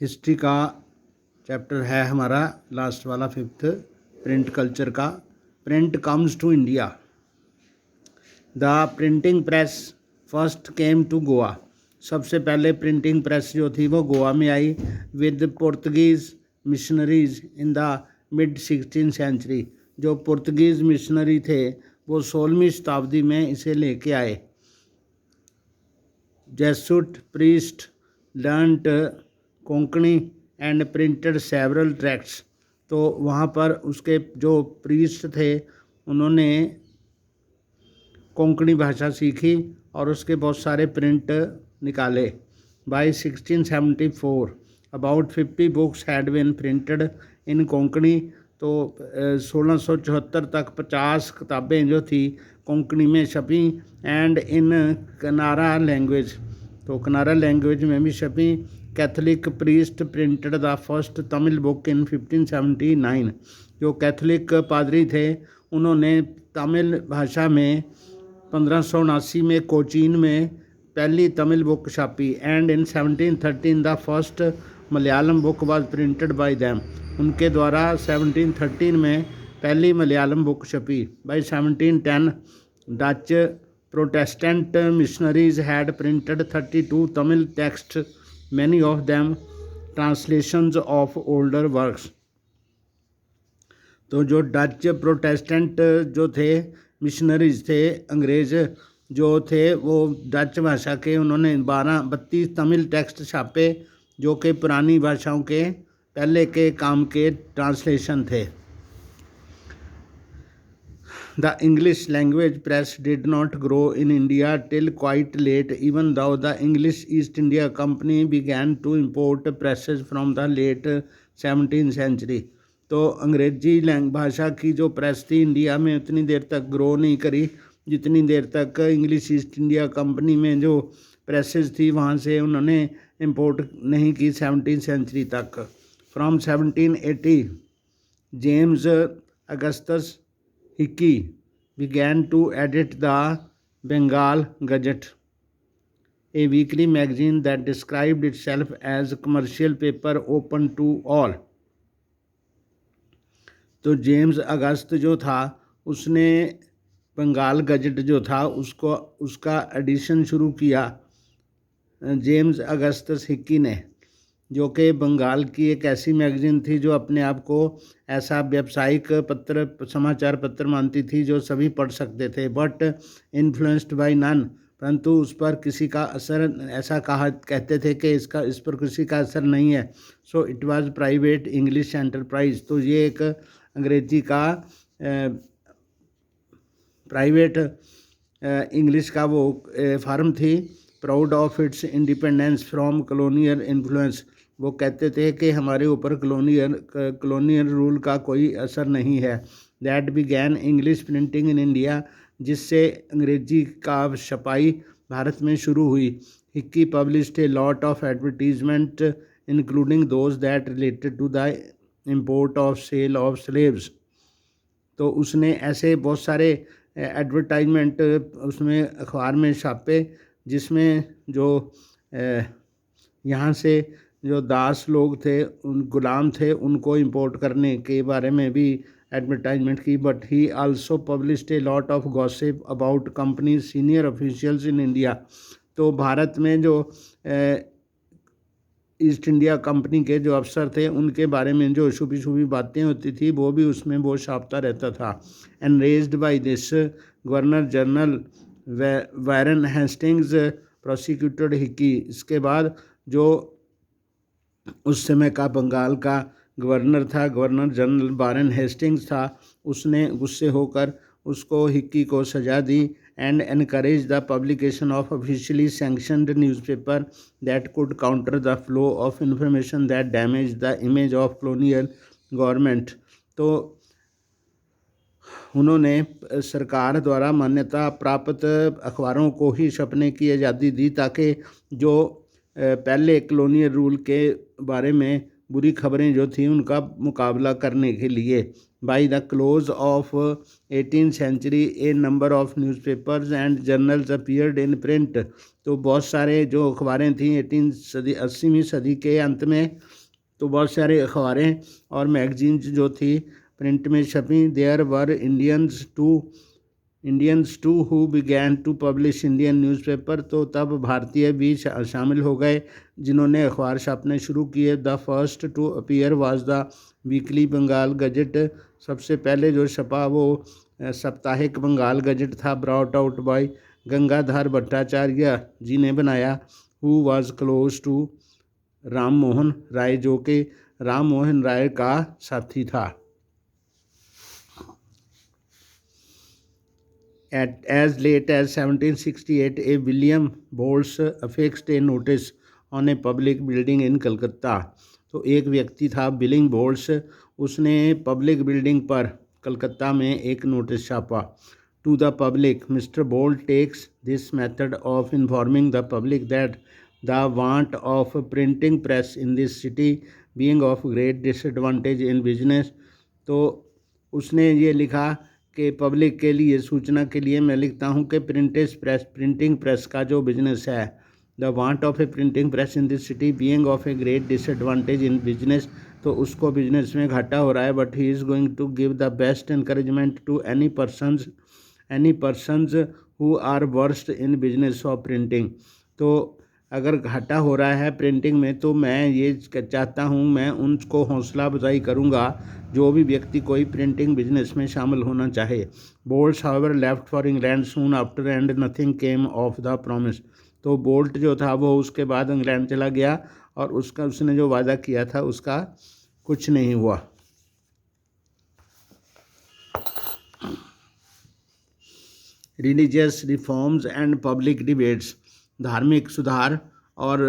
History का chapter है हमारा लास्ट वाला 5th प्रिंट कल्चर का। Print comes to India. The printing press first came to Goa. सबसे पहले प्रिंटिंग प्रेस जो थी वो गोवा में आई with Portuguese missionaries in the mid 16th century. जो पुर्तगीज़ मिशनरी थे वो 16वीं शताब्दी में इसे लेके आए। Jesuit priest learnt Konkani and printed several tracts. तो वहाँ पर उसके जो प्रीस्ट थे उन्होंने कोंकणी भाषा सीखी और उसके बहुत सारे प्रिंट निकाले। By 1674 about 50 books had been printed in Konkani. तो 1674 तक 50 किताबें जो थी कोंकणी में छपी एंड इन कनारा लैंग्वेज। तो कनारा लैंग्वेज में भी छपी। Catholic priest printed the first Tamil book in 1579। जो कैथलिक पादरी थे उन्होंने तमिल भाषा में 1579 में कोचीन में पहली तमिल बुक छापी। And in 1713 the first Malayalam book was printed by them. उनके द्वारा 1713 में पहली मलयालम बुक छपी। By 1710 Dutch protestant missionaries had printed 32 Tamil text, many of them translations of older works। तो जो डच प्रोटेस्टेंट जो थे मिशनरीज थे अंग्रेज़ जो थे वो डच भाषा के उन्होंने 32 तमिल टेक्स्ट छापे जो कि पुरानी भाषाओं के पहले के काम के ट्रांसलेशन थे। The English language press did not grow in India till quite late, even though the English East India Company began to import presses from the late 17th century। तो अंग्रेजी भाषा की जो प्रेस थी इंडिया में उतनी देर तक ग्रो नहीं करी जितनी देर तक इंग्लिश ईस्ट इंडिया कंपनी में जो प्रेसेस थी वहाँ से उन्होंने इंपोर्ट नहीं की 17th सेंचुरी तक। From 1780 James Augustus Hickey began to edit the Bengal Gazette, a weekly magazine that described itself as a commercial paper open to all। तो जेम्स अगस्त जो था उसने बंगाल गजट जो था उसका एडिशन शुरू किया जेम्स अगस्तस हिक्की ने, जो कि बंगाल की एक ऐसी मैगज़ीन थी जो अपने आप को ऐसा व्यावसायिक पत्र समाचार पत्र मानती थी जो सभी पढ़ सकते थे। बट इन्फ्लुएंस्ड बाय नन, परंतु उस पर किसी का असर ऐसा कहते थे कि इस पर किसी का असर नहीं है। So it was private English enterprise. तो ये एक अंग्रेजी का प्राइवेट इंग्लिश का वो फार्म थी। Proud of its independence from colonial influence. वो कहते थे कि हमारे ऊपर कॉलोनियल रूल का कोई असर नहीं है। That began English printing in India, जिससे अंग्रेजी का छपाई भारत में शुरू हुई। Hicky published a lot of advertisement including those that related to the import of sale of slaves. तो उसने ऐसे बहुत सारे एडवर्टाइजमेंट उसमें अखबार में छापे जिसमें जो यहाँ से जो दास लोग थे उन गुलाम थे उनको इंपोर्ट करने के बारे में भी एडवर्टाइजमेंट की। But he also published a lot of gossip about company senior officials in India. तो भारत में जो ईस्ट इंडिया कंपनी के जो अफसर थे उनके बारे में जो शुभी शुभी बातें होती थी वो भी उसमें वो छापता रहता था। Enraged by this governor general Warren Hastings prosecuted Hicky. इसके बाद जो उस समय का बंगाल का गवर्नर था, गवर्नर जनरल वारन हेस्टिंग्स था, उसने गुस्से होकर उसको हिक्की को सजा दी and encourage the publication of officially sanctioned newspaper that could counter the flow of information that damage the image of colonial government. तो उन्होंने सरकार द्वारा मान्यता प्राप्त अखबारों को ही छपने की आज़ादी दी ताकि जो पहले कॉलोनियल रूल के बारे में बुरी खबरें जो थी उनका मुकाबला करने के लिए। By the close of 18th century, a number of newspapers and journals appeared in print. तो बहुत सारे जो अखबारें थीं 80वीं सदी के अंत में, तो बहुत सारे अखबारें और मैगजीन्स जो थी प्रिंट में छपी. There were Indians too who began to publish Indian newspaper. तो तब भारतीय भी शामिल हो गए जिन्होंने अखबार छापने शुरू किए. The first to appear was the weekly Bengal gazette. सबसे पहले जो छपा वो साप्ताहिक बंगाल गजट था. Brought out by Gangadhar Bhattacharya ji ने बनाया. Who was close to Ram Mohan Roy, जो कि राम मोहन राय का साथी था. As late as 1768, a William Bowles affixed a notice on a public building in Calcutta. तो एक व्यक्ति था बिलिंग बोल्स, उसने पब्लिक बिल्डिंग पर कलकत्ता में एक नोटिस छापा. To the public, Mister Bolt takes this method of informing the public that the want of printing press in this city being of great disadvantage in business. तो उसने ये लिखा कि पब्लिक के लिए सूचना के लिए मैं लिखता हूँ कि प्रिंटिंग प्रेस का जो बिजनेस है, the want of a printing press in this city being of a great disadvantage in business. तो उसको बिजनेस में घाटा हो रहा है. But he is going to give the best encouragement to any persons who are versed in business of printing. तो अगर घाटा हो रहा है प्रिंटिंग में तो मैं ये चाहता हूँ, मैं उनको हौसला अफजाई करूँगा जो भी व्यक्ति कोई प्रिंटिंग बिजनेस में शामिल होना चाहे. Bolts however left for England soon after and nothing came of the promise. तो बोल्ट जो था वो उसके बाद इंग्लैंड चला गया और उसने जो वादा किया था उसका कुछ नहीं हुआ. Religious reforms and public debates. धार्मिक सुधार और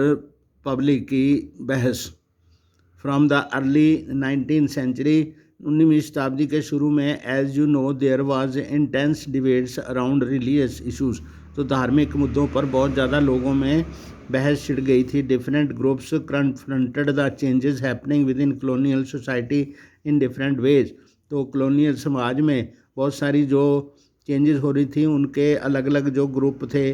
पब्लिक की बहस. From the early 19th century, 19वीं शताब्दी के शुरू में, as you know there was intense debates around religious issues. तो धार्मिक मुद्दों पर बहुत ज़्यादा लोगों में बहस छिड़ गई थी. Different groups confronted the changes happening with in colonial society in different ways. तो कॉलोनियल समाज में बहुत सारी जो चेंजेस हो रही थी उनके अलग अलग जो ग्रुप थे,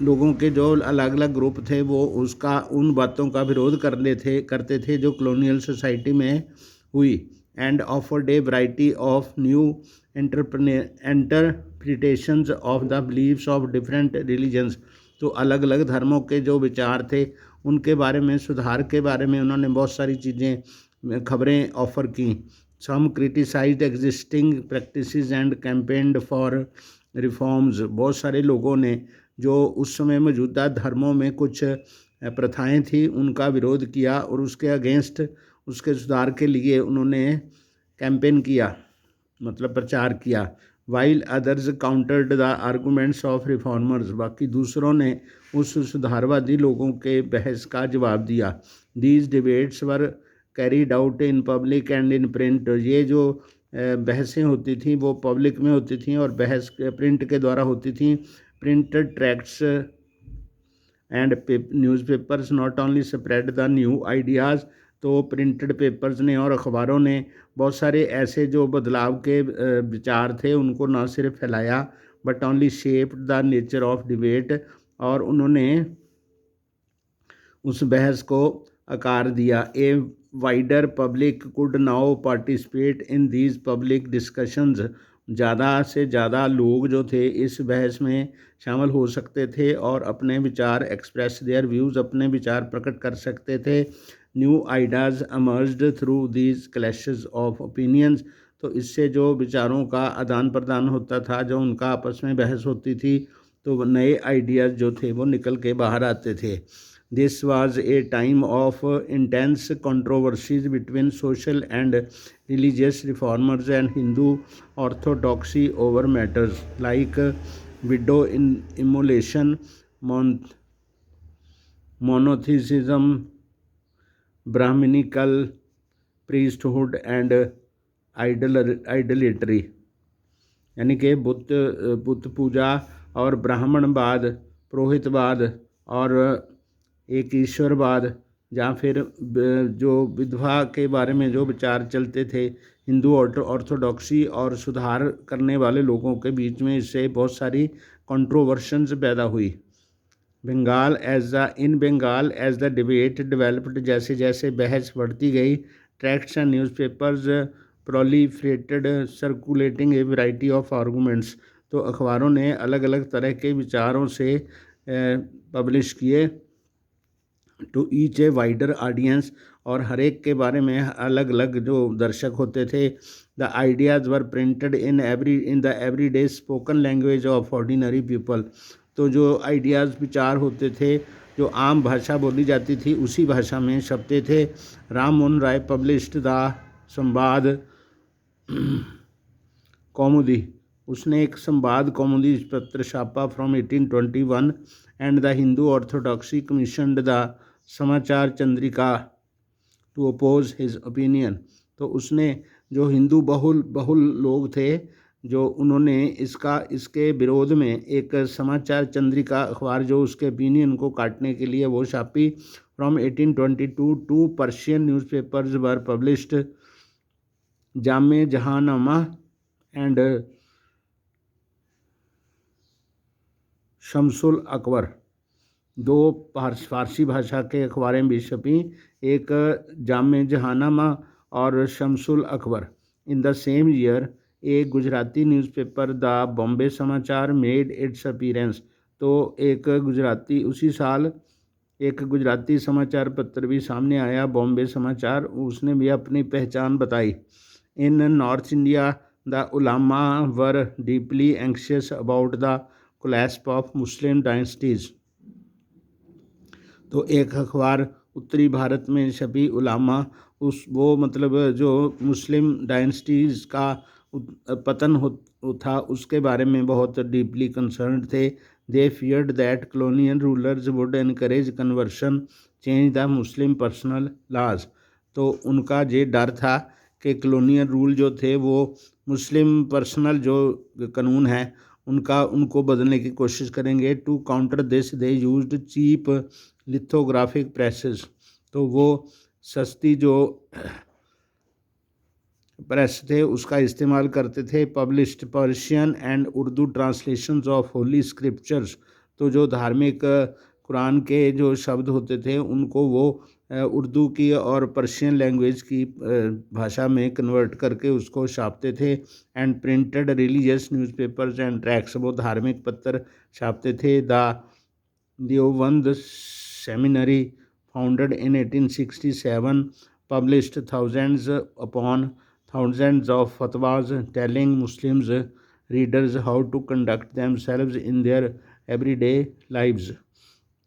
लोगों के जो अलग अलग ग्रुप थे वो उसका उन बातों का विरोध करते थे जो कॉलोनियल सोसाइटी में हुई. And offered a variety of new interpretations of the beliefs of different religions. तो अलग अलग धर्मों के जो विचार थे उनके बारे में, सुधार के बारे में उन्होंने बहुत सारी खबरें ऑफ़र की. Some criticised existing practices and campaigned for reforms. बहुत सारे लोगों ने जो उस समय मौजूदा धर्मों में कुछ प्रथाएं थी उनका विरोध किया और उसके अगेंस्ट, उसके सुधार के लिए उन्होंने कैंपेन किया, मतलब प्रचार किया. While others countered the arguments of reformers. बाकी दूसरों ने उस सुधारवादी लोगों के बहस का जवाब दिया. These debates were carried out in public and in print. ये जो बहसें होती थीं वो पब्लिक में होती थीं और बहस प्रिंट के द्वारा होती थीं. Printed tracts and newspapers not only spread the new ideas. तो प्रिंटेड पेपर्स ने और अखबारों ने बहुत सारे ऐसे जो बदलाव के विचार थे उनको न सिर्फ फैलाया but only shaped the nature of debate. और उन्होंने उस बहस को आकार दिया. A wider public could now participate in these public discussions. ज़्यादा से ज़्यादा लोग जो थे इस बहस में शामिल हो सकते थे और अपने विचार एक्सप्रेस देयर व्यूज़, अपने विचार प्रकट कर सकते थे. New ideas emerged through these clashes of opinions. तो इससे जो विचारों का आदान प्रदान होता था, जो उनका आपस में बहस होती थी, तो नए आइडियाज़ जो थे वो निकल के बाहर आते थे. This was a time of intense controversies between social and religious reformers and Hindu orthodoxy over matters like widow immolation, monotheism, Brahminical priesthood and idolatry. यानी कि बुत पूजा और ब्राह्मणवाद, पुरोहितवाद और एक ईश्वरवाद, या फिर जो विधवा के बारे में जो विचार चलते थे हिंदू ऑर्थोडॉक्सी और सुधार करने वाले लोगों के बीच में इससे बहुत सारी कंट्रोवर्शंस पैदा हुई। Bengal in Bengal as the debate developed, जैसे जैसे बहस बढ़ती गई, tracts and newspapers proliferated circulating a variety of arguments. तो अखबारों ने अलग अलग तरह के विचारों से पब्लिश किए to reach a wider audience, और हर एक के बारे में अलग अलग जो दर्शक होते थे। The ideas were printed in the every day spoken language of ordinary people. तो जो आइडियाज़ विचार होते थे, जो आम भाषा बोली जाती थी, उसी भाषा में छपते थे। राम मोहन राय पब्लिश्ड द संवाद कौमुदी, उसने एक संवाद कौमुदी पत्र छापा from 1821। And the Hindu orthodoxy commissioned the Samachar Chandrika to oppose his opinion. तो उसने जो हिंदू बहुल लोग थे, जो उन्होंने इसके विरोध में एक समाचार चंद्रिका अखबार जो उसके ओपिनियन को काटने के लिए वो छापी। From 1822 two Persian newspapers were published Jame Jahanama and Shamsul Akbar. दो फारसी भाषा के अखबारें भी छपी, एक जामे जहानामा और Shamsul Akbar. In the same year एक गुजराती न्यूज़पेपर द बॉम्बे समाचार मेड इट्स अपीयरेंस। तो उसी साल एक गुजराती समाचार पत्र भी सामने आया, बॉम्बे समाचार, उसने भी अपनी पहचान बताई। In north India the ulama were deeply anxious about the collapse of Muslim dynasties. तो एक अखबार उत्तरी भारत में छपी, उलामा, मतलब जो मुस्लिम डायनेस्टीज़ का पतन था उसके बारे में बहुत डीपली कंसर्न थे। They feared that colonial rulers would encourage conversion, change the Muslim personal laws. तो उनका ये डर था कि कॉलोनियल रूल जो थे वो मुस्लिम पर्सनल जो कानून है उनको बदलने की कोशिश करेंगे। To counter this they used cheap lithographic presses. तो वो सस्ती जो प्रेस थे उसका इस्तेमाल करते थे। Published Persian and Urdu translations of Holi scriptures. तो जो धार्मिक कुरान के जो शब्द होते थे उनको वो उर्दू की और पर्शियन लैंग्वेज की भाषा में कन्वर्ट करके उसको छापते थे। And printed religious newspapers and tracts, वो धार्मिक पत्र छापते थे। The Deoband seminary founded in 1867 published thousands of fatwas telling Muslims readers how to conduct themselves in their everyday lives।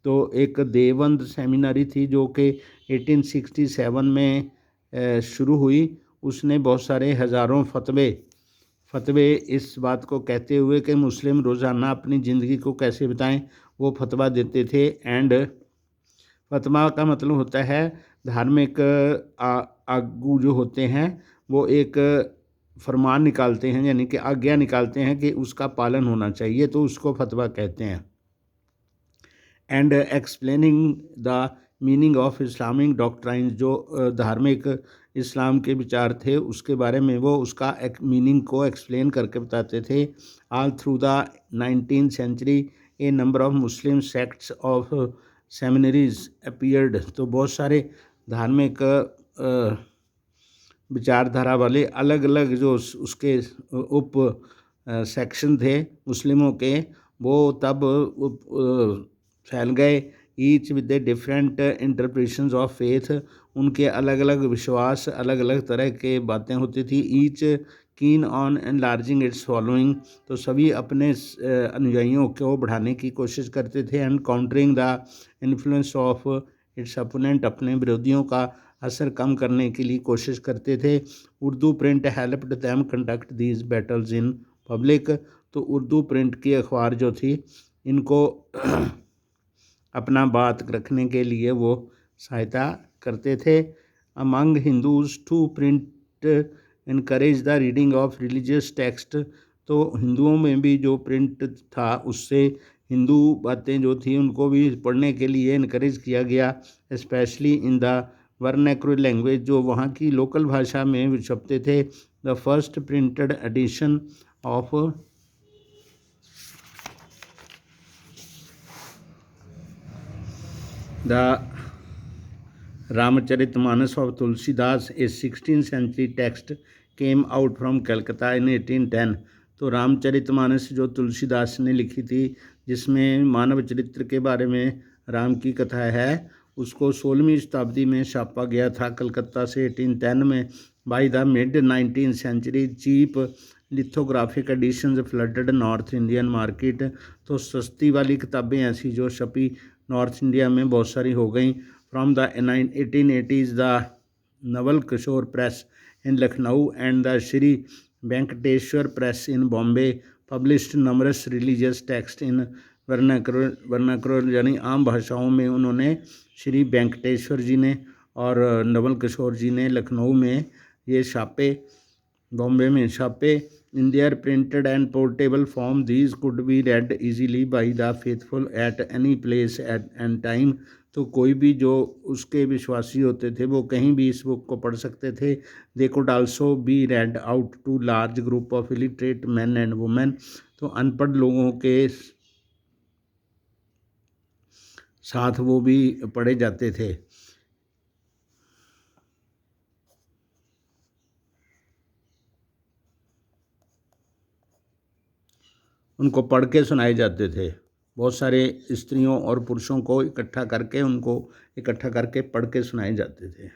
तो एक देवबंद सेमिनरी थी जो कि 1867 में शुरू हुई। उसने बहुत सारे हज़ारों फतवे इस बात को कहते हुए कि मुस्लिम रोज़ाना अपनी ज़िंदगी को कैसे बिताएं वो फतवा देते थे। एंड फतवा का मतलब होता है धार्मिक आगू जो होते हैं वो एक फरमान निकालते हैं, यानी कि आज्ञा निकालते हैं कि उसका पालन होना चाहिए, तो उसको फतवा कहते हैं। And explaining the meaning of Islamic doctrine, जो धार्मिक इस्लाम के विचार थे उसके बारे में वो उसका मीनिंग को एक्सप्लेन करके बताते थे। All through the 19th century a number of Muslim sects of seminaries appeared. तो बहुत सारे धार्मिक विचारधारा वाले अलग अलग जो उसके उप सेक्शन थे मुस्लिमों के, वो तब फैल गए। Each with the different interpretations of faith, उनके अलग अलग विश्वास, अलग अलग तरह के बातें होती थी। Each keen on enlarging it's following, तो सभी अपने अनुयायियों को बढ़ाने की कोशिश करते थे। And countering the influence of its opponent, अपने विरोधियों का असर कम करने के लिए कोशिश करते थे। Urdu print helped them conduct these battles in public. तो उर्दू प्रिंट की अखबार जो थी इनको अपना बात रखने के लिए वो सहायता करते थे। Among Hindus to print encourage the reading of religious text, तो हिंदुओं में भी जो प्रिंट था उससे हिंदू बातें जो थी उनको भी पढ़ने के लिए इनकरेज किया गया। Specially in the vernacular language, जो वहाँ की लोकल भाषा में छपते थे। The first printed edition of the Ramcharitmanas of Tulsidas, a 16th century text, came out from Calcutta in 1810। तो रामचरितमानस जो तुलसीदास ने लिखी थी, जिसमें मानव चरित्र के बारे में राम की कथा है, उसको 16वीं शताब्दी में छापा गया था कलकत्ता से 1810 में। By the mid 19th century cheap lithographic editions flooded north Indian market. तो सस्ती वाली किताबें ऐसी जो छपी नॉर्थ इंडिया में बहुत सारी हो गई। From the 1880s, the Naval Kishore Press in Lucknow and the Shri Venkateshwar Press in Bombay published numerous religious texts in vernacular यानी आम भाषाओं में। उन्होंने श्री वेंकटेश्वर जी ने और नवल किशोर जी ने लखनऊ में ये छापे, बॉम्बे में छापे। In their printed and portable form, these could be read easily by the faithful at any place and time। तो कोई भी जो उसके विश्वासी होते थे वो कहीं भी इस बुक को पढ़ सकते थे। They could also be read out to large group of illiterate men and women. तो अनपढ़ लोगों के साथ वो भी पढ़े जाते थे। उनको पढ़ के सुनाए जाते थे। बहुत सारे स्त्रियों और पुरुषों को इकट्ठा करके उनको इकट्ठा करके पढ़ के सुनाए जाते थे।